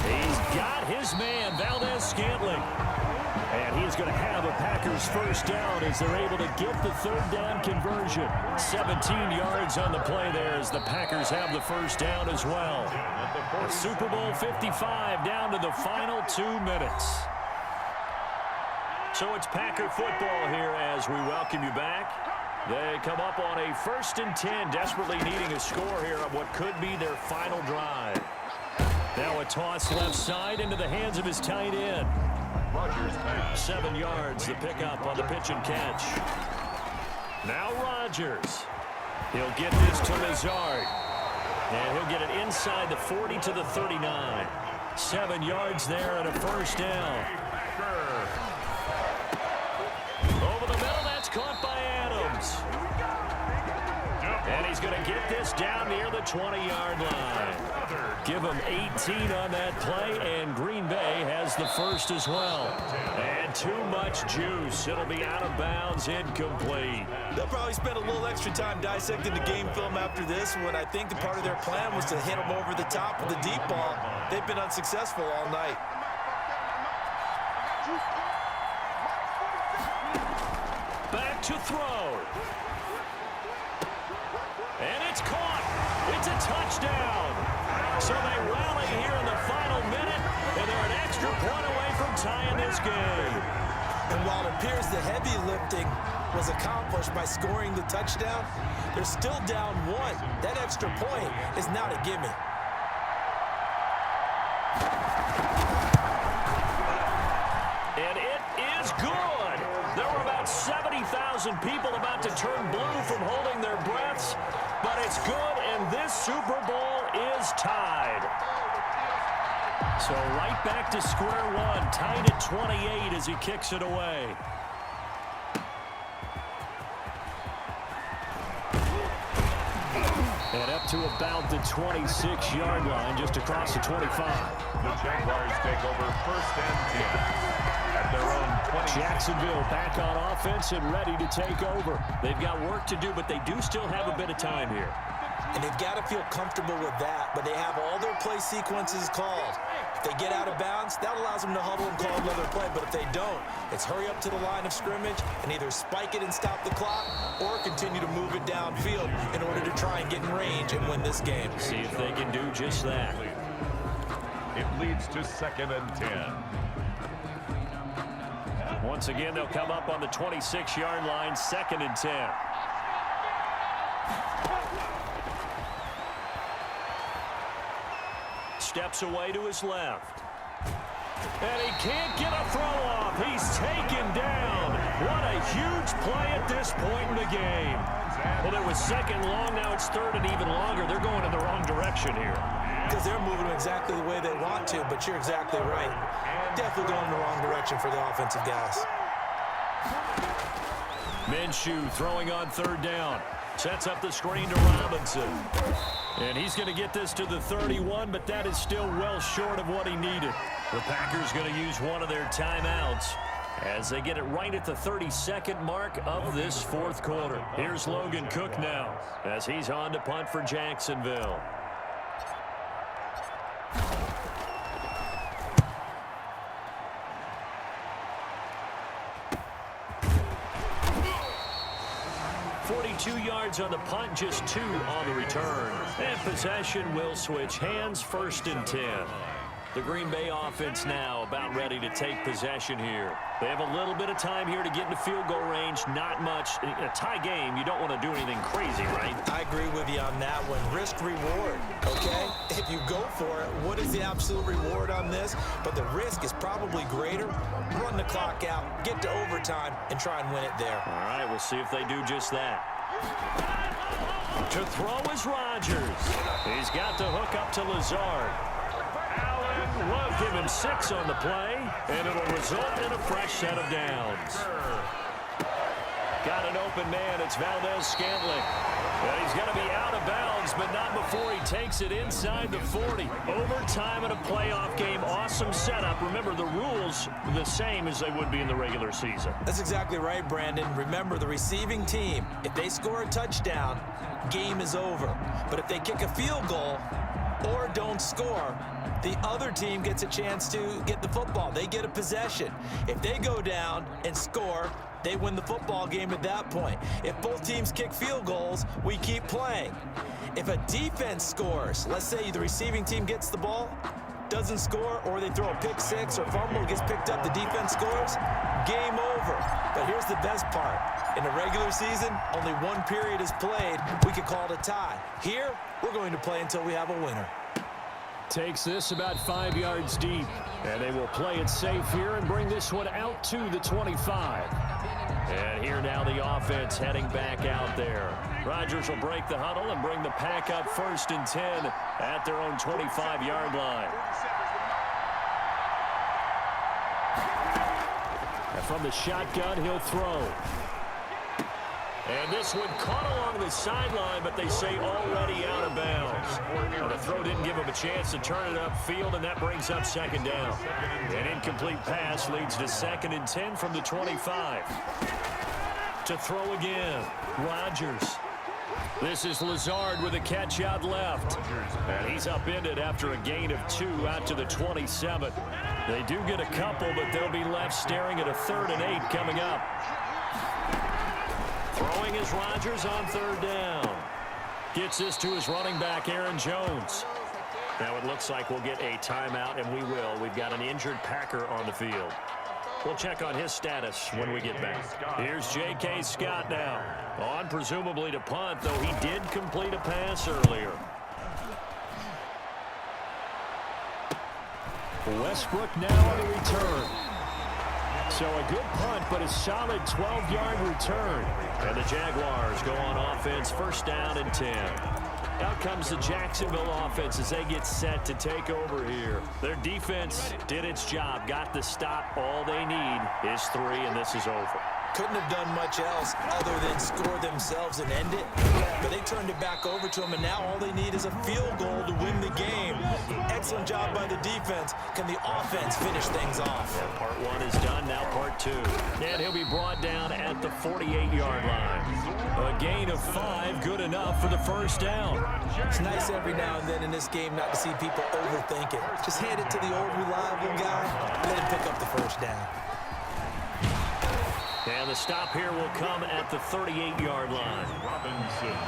He's got his man, Valdez-Scantling. And he's going to have a Packers first down as they're able to get the 3rd down conversion. 17 yards on the play there as the Packers have the first down as well. Super Bowl 55 down to the final 2 minutes. So it's Packer football here as we welcome you back. They come up on a 1st and 10, desperately needing a score here on what could be their final drive. Now a toss left side into the hands of his tight end. 7 yards, the pickup on the pitch and catch. Now Rodgers. He'll get this to Lazard. And he'll get it inside the 40 to the 39. 7 yards there and a 1st down. Over the middle, that's caught by Adams. And he's going to get this down near the 20-yard line. Give him 18 on that play, and Green Bay has the 1st as well. And too much juice. It'll be out of bounds, incomplete. They'll probably spend a little extra time dissecting the game film after this, when I think the part of their plan was to hit them over the top with the deep ball. They've been unsuccessful all night. Back to throw. And it's caught. It's a touchdown. So they rally here in the final minute, and they're an extra point away from tying this game. And while it appears the heavy lifting was accomplished by scoring the touchdown, they're still down 1. That extra point is not a gimme. And it is good. There were about 70,000 people about to turn blue from holding their breaths, but it's good, and this Super Bowl is tied. So right back to square one, tied at 28 as he kicks it away. And up to about the 26-yard line, just across the 25. The Jaguars take over 1st and 10 at their own 20. Jacksonville back on offense and ready to take over. They've got work to do, but they do still have a bit of time here. And they've got to feel comfortable with that, but they have all their play sequences called. If they get out of bounds, that allows them to huddle and call another play, but if they don't, it's hurry up to the line of scrimmage and either spike it and stop the clock or continue to move it downfield in order to try and get in range and win this game. See if they can do just that. It leads to 2nd and 10. Once again, they'll come up on the 26-yard line, 2nd and 10. Steps away to his left. And he can't get a throw off. He's taken down. What a huge play at this point in the game. Well, it was 2nd long. Now it's 3rd and even longer. They're going in the wrong direction here. Because they're moving exactly the way they want to, but you're exactly right. Definitely going in the wrong direction for the offensive guys. Minshew throwing on 3rd down. Sets up the screen to Robinson. And he's going to get this to the 31, but that is still well short of what he needed. The Packers going to use one of their timeouts as they get it right at the 32nd mark of this 4th quarter. Here's Logan Cook now as he's on to punt for Jacksonville. Yards on the punt, just 2 on the return. And possession will switch hands, 1st and 10. The Green Bay offense now about ready to take possession here. They have a little bit of time here to get into field goal range, not much. In a tie game, you don't want to do anything crazy, right? I agree with you on that one. Risk reward, okay? If you go for it, what is the absolute reward on this? But the risk is probably greater. Run the clock out, get to overtime, and try and win it there. All right, we'll see if they do just that. To throw is Rodgers. He's got the hook up to Lazard. Allen will give him 6 on the play, and it'll result in a fresh set of downs. Got an open man. It's Valdez-Scantling. And he's going to be out of bounds, but not before he takes it inside the 40. Overtime in a playoff game. Awesome setup. Remember, the rules are the same as they would be in the regular season. That's exactly right, Brandon. Remember, the receiving team, if they score a touchdown, game is over. But if they kick a field goal or don't score, the other team gets a chance to get the football. They get a possession. If they go down and score, they win the football game at that point. If both teams kick field goals, we keep playing. If a defense scores, let's say the receiving team gets the ball, doesn't score, or they throw a pick six or fumble, gets picked up, the defense scores, game over. But here's the best part. In the regular season, only one period is played. We could call it a tie. Here, we're going to play until we have a winner. Takes this about 5 yards deep. And they will play it safe here and bring this one out to the 25. And here now the offense heading back out there. Rodgers will break the huddle and bring the pack up 1st and 10 at their own 25-yard line. And from the shotgun, he'll throw. And this one caught along the sideline, but they say already out of bounds. Well, the throw didn't give him a chance to turn it upfield, and that brings up 2nd down. An incomplete pass leads to 2nd and 10 from the 25. To throw again, Rodgers. This is Lazard with a catch out left. And he's upended after a gain of 2 out to the 27. They do get a couple, but they'll be left staring at a 3rd and 8 coming up. Throwing is Rodgers on 3rd down. Gets this to his running back, Aaron Jones. Now it looks like we'll get a timeout, and we will. We've got an injured Packer on the field. We'll check on his status when we get back. Here's J.K. Scott now. On presumably to punt, though he did complete a pass earlier. Westbrook now on the return. So a good punt, but a solid 12-yard return. And the Jaguars go on offense, 1st down and 10. Out comes the Jacksonville offense as they get set to take over here. Their defense did its job, got the stop. All they need is 3, and this is over. Couldn't have done much else other than score themselves and end it. But they turned it back over to them, and now all they need is a field goal to win the game. Excellent job by the defense. Can the offense finish things off? Yeah, part 1 is done, now part 2. And he'll be brought down at the 48-yard line. A gain of 5, good enough for the 1st down. It's nice every now and then in this game not to see people overthink it. Just hand it to the old reliable guy, let him pick up the 1st down. And the stop here will come at the 38-yard line.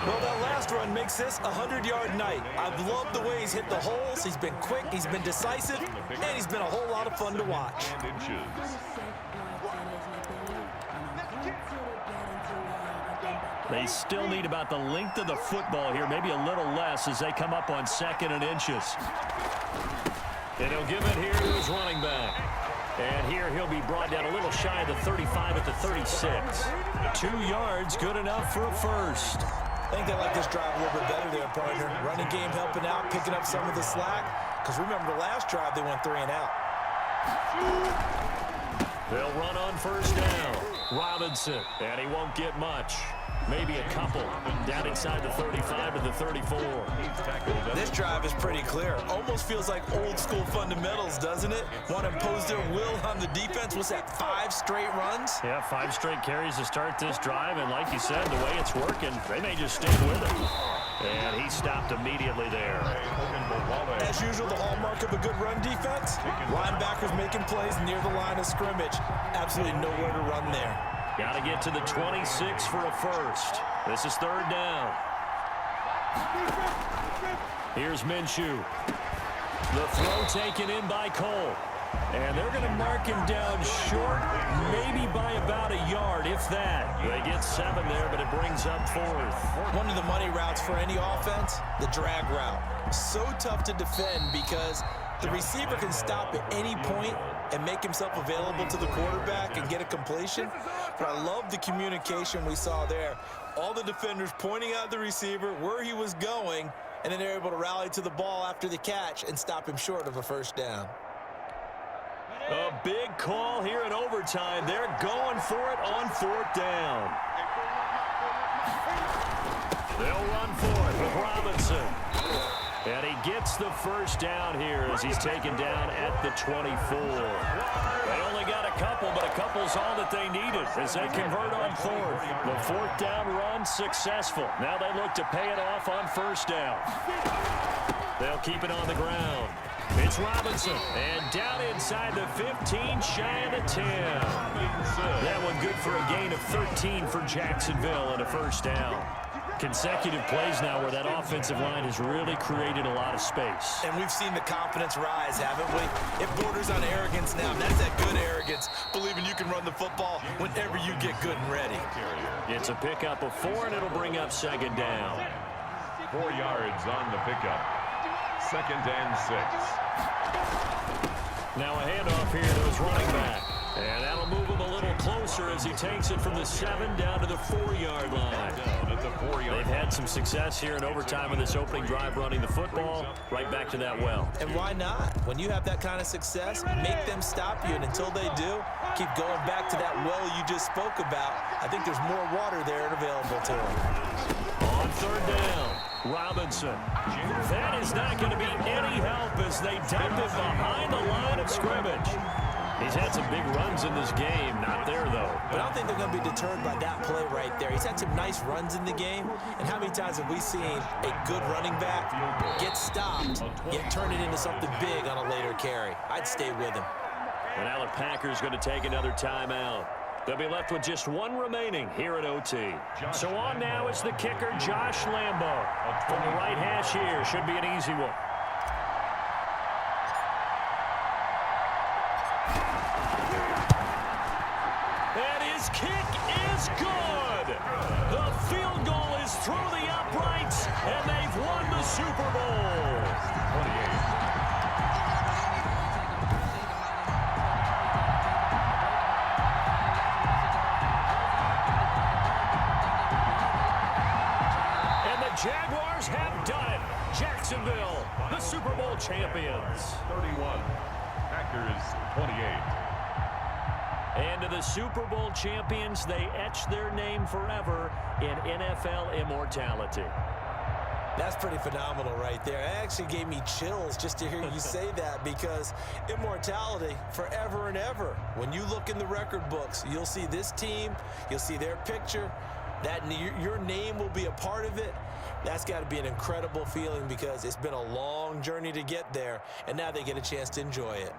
Well, that last run makes this a 100-yard night. I've loved the way he's hit the holes. He's been quick, he's been decisive, and he's been a whole lot of fun to watch. They still need about the length of the football here, maybe a little less as they come up on 2nd and inches. And he'll give it here to his running back. And here he'll be brought down a little shy of the 35 at the 36. 2 yards, good enough for a 1st. I think they like this drive a little bit better there, partner. Running game helping out, picking up some of the slack. Because remember the last drive, they went 3 and out. They'll run on 1st down. Robinson, and he won't get much. Maybe a couple. Down inside the 35 to the 34. This drive is pretty clear. Almost feels like old school fundamentals, doesn't it? Want to impose their will on the defense. What's that, 5 straight runs? Yeah, 5 straight carries to start this drive. And like you said, the way it's working, they may just stick with it. And he stopped immediately there. As usual, the hallmark of a good run defense. Linebackers making plays near the line of scrimmage. Absolutely nowhere to run there. Got to get to the 26 for a 1st. This is 3rd down. Here's Minshew. The throw taken in by Cole. And they're going to mark him down short, maybe by about a yard, if that. They get 7 there, but it brings up 4th. One of the money routes for any offense, the drag route. So tough to defend because the receiver can stop at any point and make himself available to the quarterback and get a completion. But I love the communication we saw there. All the defenders pointing out the receiver, where he was going, and then they're able to rally to the ball after the catch and stop him short of a 1st down. A big call here in overtime. They're going for it on 4th down. They'll run for it with Robinson. And he gets the 1st down here as he's taken down at the 24. They only got a couple, but a couple's all that they needed as they convert on 4th. The 4th down run successful. Now they look to pay it off on 1st down. They'll keep it on the ground. It's Robinson, and down inside the 15, shy of the 10. That one good for a gain of 13 for Jacksonville and a 1st down. Consecutive plays now where that offensive line has really created a lot of space. And we've seen the confidence rise, haven't we? It borders on arrogance now. And that's that good arrogance, believing you can run the football whenever you get good and ready. It's a pickup of 4, and it'll bring up second down. 4 yards on the pickup. 2nd and 6. Now a handoff here to his running back. And that'll move him a little closer as he takes it from the 7 down to the 4-yard line. They've had some success here in overtime in this opening drive running the football. Right back to that well. And why not? When you have that kind of success, make them stop you. And until they do, keep going back to that well you just spoke about. I think there's more water there available to them. On 3rd down, Robinson. That is not going to be any help as they dump it behind the line of scrimmage. He's had some big runs in this game. Not there, though. But I don't think they're going to be deterred by that play right there. He's had some nice runs in the game. And how many times have we seen a good running back get stopped, yet turn it into something big on a later carry? I'd stay with him. And now the Packers going to take another timeout. They'll be left with just 1 remaining here at OT. So on now is the kicker, Josh Lambo. From the right hash here, should be an easy one. And his kick is good. The field goal is through the uprights, and they've won the Super Bowl. 28. Jaguars have done it. Jacksonville, the Super Bowl champions. 31. Packers 28. And to the Super Bowl champions, they etch their name forever in NFL immortality. That's pretty phenomenal right there. It actually gave me chills just to hear you say that, because immortality forever and ever. When you look in the record books, you'll see this team, you'll see their picture, that your name will be a part of it. That's got to be an incredible feeling, because it's been a long journey to get there, and now they get a chance to enjoy it.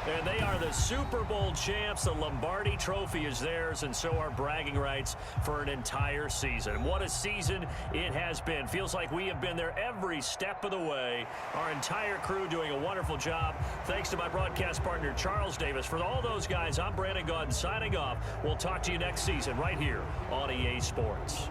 And they are the Super Bowl champs. The Lombardi Trophy is theirs, and so are bragging rights for an entire season. What a season it has been. Feels like we have been there every step of the way. Our entire crew doing a wonderful job. Thanks to my broadcast partner, Charles Davis. For all those guys, I'm Brandon Gaudin signing off. We'll talk to you next season right here on EA Sports.